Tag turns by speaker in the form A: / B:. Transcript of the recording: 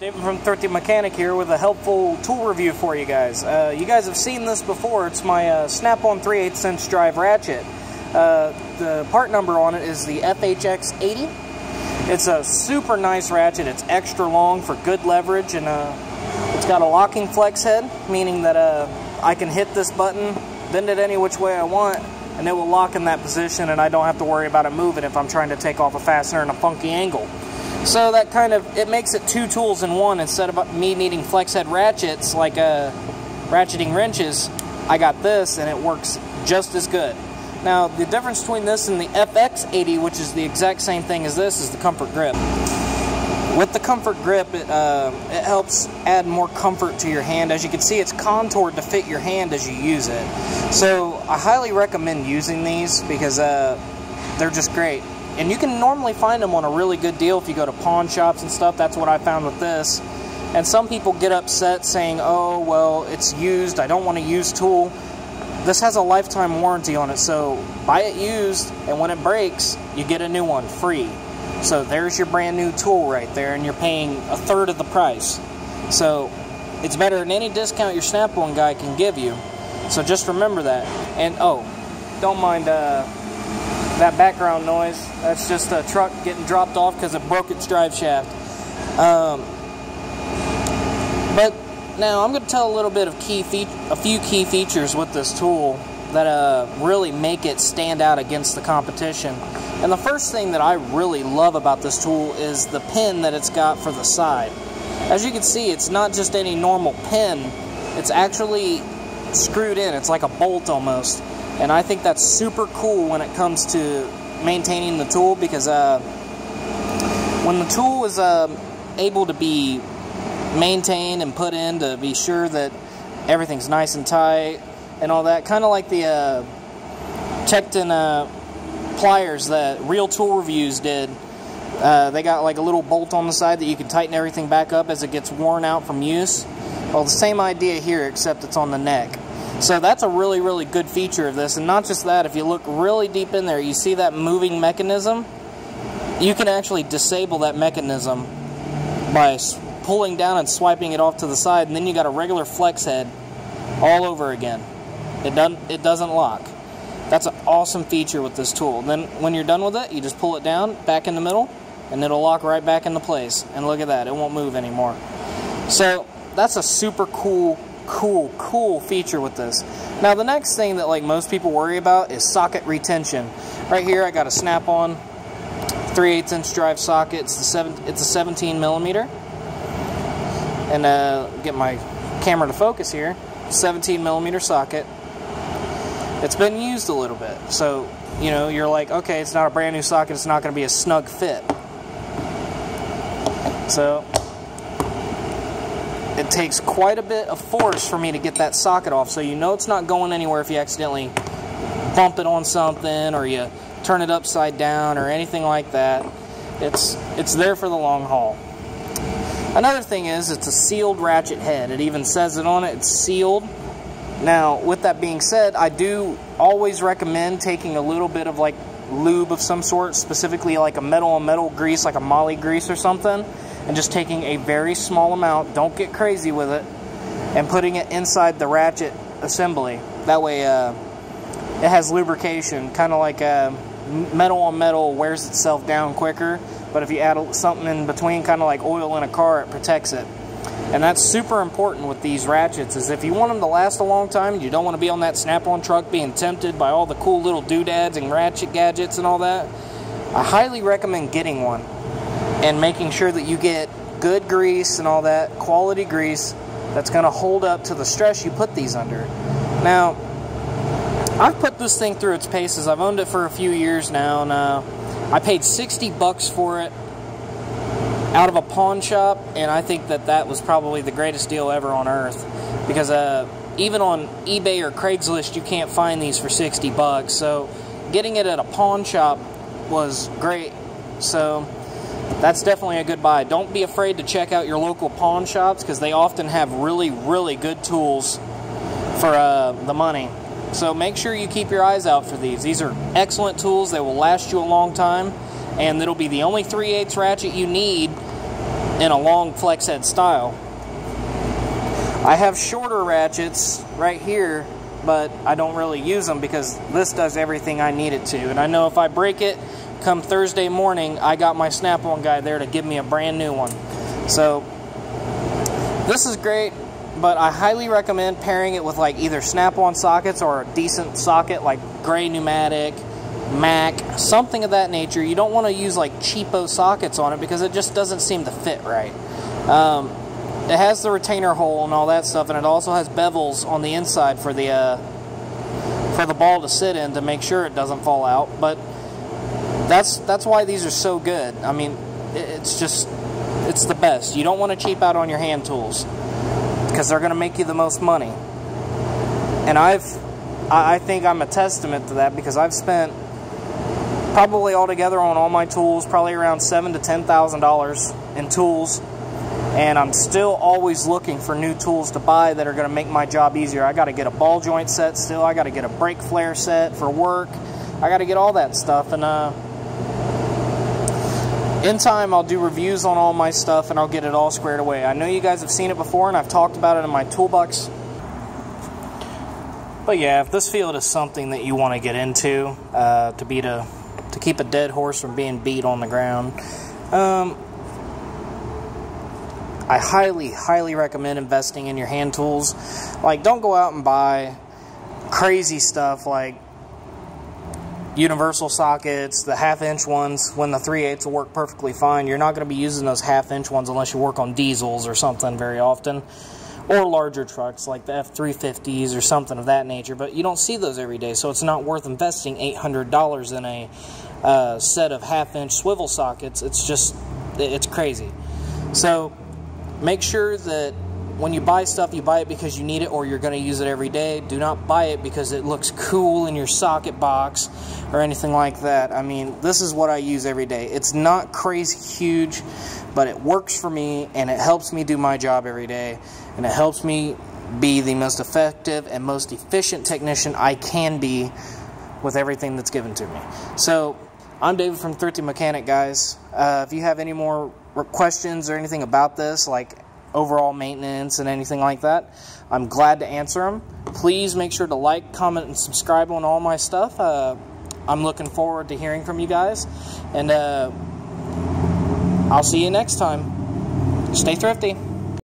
A: David from Thrifty Mechanic here with a helpful tool review for you guys. You guys have seen this before. It's my Snap-on 3/8 inch drive ratchet. The part number on it is the FHX80. It's a super nice ratchet. It's extra long for good leverage, and it's got a locking flex head, meaning that I can hit this button, bend it any which way I want, and it will lock in that position, and I don't have to worry about it moving if I'm trying to take off a fastener in a funky angle. So that it makes it two tools in one. Instead of me needing flex head ratchets like ratcheting wrenches, I got this and it works just as good. Now the difference between this and the FX80, which is the exact same thing as this, is the comfort grip. With the comfort grip, it helps add more comfort to your hand. As you can see, it's contoured to fit your hand as you use it. So I highly recommend using these because they're just great. And you can normally find them on a really good deal if you go to pawn shops and stuff. That's what I found with this. And some people get upset saying, oh, well, it's used, I don't want a used tool. This has a lifetime warranty on it, so buy it used, and when it breaks, you get a new one free. So there's your brand new tool right there, and you're paying a third of the price. So it's better than any discount your Snap-on guy can give you. So just remember that. And oh, don't mind that background noise. That's just a truck getting dropped off because it broke its drive shaft. But now I'm going to tell a little bit of a few key features with this tool that really make it stand out against the competition. And the first thing that I really love about this tool is the pin that it's got for the side. As you can see, it's not just any normal pin. It's actually screwed in. It's like a bolt almost. And I think that's super cool when it comes to maintaining the tool, because when the tool is able to be maintained and put in to be sure that everything's nice and tight and all that, kind of like the Tekton pliers that Real Tool Reviews did. They got like a little bolt on the side that you can tighten everything back up as it gets worn out from use. Well, the same idea here, except it's on the neck. So that's a really, really good feature of this. And not just that, if you look really deep in there, you see that moving mechanism? You can actually disable that mechanism by pulling down and swiping it off to the side, and then you got a regular flex head all over again. It doesn't lock. That's an awesome feature with this tool. Then when you're done with it, you just pull it down, back in the middle, and it'll lock right back into place. And look at that, it won't move anymore. So that's a super cool feature with this. Now the next thing that like most people worry about is socket retention. Right here I got a Snap-on 3/8 inch drive socket. It's a 17 millimeter. And get my camera to focus here. 17 millimeter socket. It's been used a little bit, so you know you're like, okay, it's not a brand new socket. It's not going to be a snug fit. So it takes quite a bit of force for me to get that socket off, so you know it's not going anywhere if you accidentally bump it on something or you turn it upside down or anything like that. It's there for the long haul. Another thing is it's a sealed ratchet head. It even says it on it, it's sealed. Now with that being said, I do always recommend taking a little bit of like lube of some sort, specifically like a metal on metal grease, like a moly grease or something, and just taking a very small amount, don't get crazy with it, and putting it inside the ratchet assembly. That way it has lubrication, kind of like metal on metal wears itself down quicker, but if you add something in between, kind of like oil in a car, it protects it. And that's super important with these ratchets, is if you want them to last a long time, you don't want to be on that Snap-on truck being tempted by all the cool little doodads and ratchet gadgets and all that, I highly recommend getting one and making sure that you get good grease and all that, quality grease that's going to hold up to the stress you put these under. Now, I've put this thing through its paces. I've owned it for a few years now, and I paid 60 bucks for it out of a pawn shop, and I think that was probably the greatest deal ever on earth, because even on eBay or Craigslist you can't find these for 60 bucks, so getting it at a pawn shop was great. So that's definitely a good buy. Don't be afraid to check out your local pawn shops, because they often have really, really good tools for the money. So make sure you keep your eyes out for these. These are excellent tools. They will last you a long time, and it'll be the only 3/8 ratchet you need in a long flex head style. I have shorter ratchets right here, but I don't really use them because this does everything I need it to. And I know if I break it, come Thursday morning, I got my Snap-on guy there to give me a brand new one. So this is great, but I highly recommend pairing it with like either Snap-on sockets or a decent socket like Gray Pneumatic, Mac, something of that nature. You don't want to use like cheapo sockets on it because it just doesn't seem to fit right. It has the retainer hole and all that stuff, and it also has bevels on the inside for the ball to sit in to make sure it doesn't fall out. But that's why these are so good. I mean, it's the best. You don't want to cheap out on your hand tools because they're going to make you the most money. And I think I'm a testament to that because I've spent probably altogether on all my tools probably around $7,000 to $10,000 in tools. And I'm still always looking for new tools to buy that are going to make my job easier. I got to get a ball joint set still. I got to get a brake flare set for work. I got to get all that stuff. And in time, I'll do reviews on all my stuff and I'll get it all squared away. I know you guys have seen it before and I've talked about it in my toolbox. But yeah, if this field is something that you want to get into to keep a dead horse from being beat on the ground, I highly recommend investing in your hand tools. Like, don't go out and buy crazy stuff like universal sockets, the 1/2-inch ones, when the 3/8 will work perfectly fine. You're not going to be using those 1/2-inch ones unless you work on diesels or something very often, or larger trucks like the F350s or something of that nature. But you don't see those every day, so it's not worth investing $800 in a set of 1/2-inch swivel sockets. It's crazy. So make sure that when you buy stuff, you buy it because you need it or you're going to use it every day. Do not buy it because it looks cool in your socket box or anything like that. I mean, this is what I use every day. It's not crazy huge, but it works for me and it helps me do my job every day. And it helps me be the most effective and most efficient technician I can be with everything that's given to me. So, I'm David from Thrifty Mechanic, guys. If you have any more questions or anything about this, like overall maintenance and anything like that, I'm glad to answer them. Please make sure to like, comment, and subscribe on all my stuff. I'm looking forward to hearing from you guys, and I'll see you next time. Stay thrifty.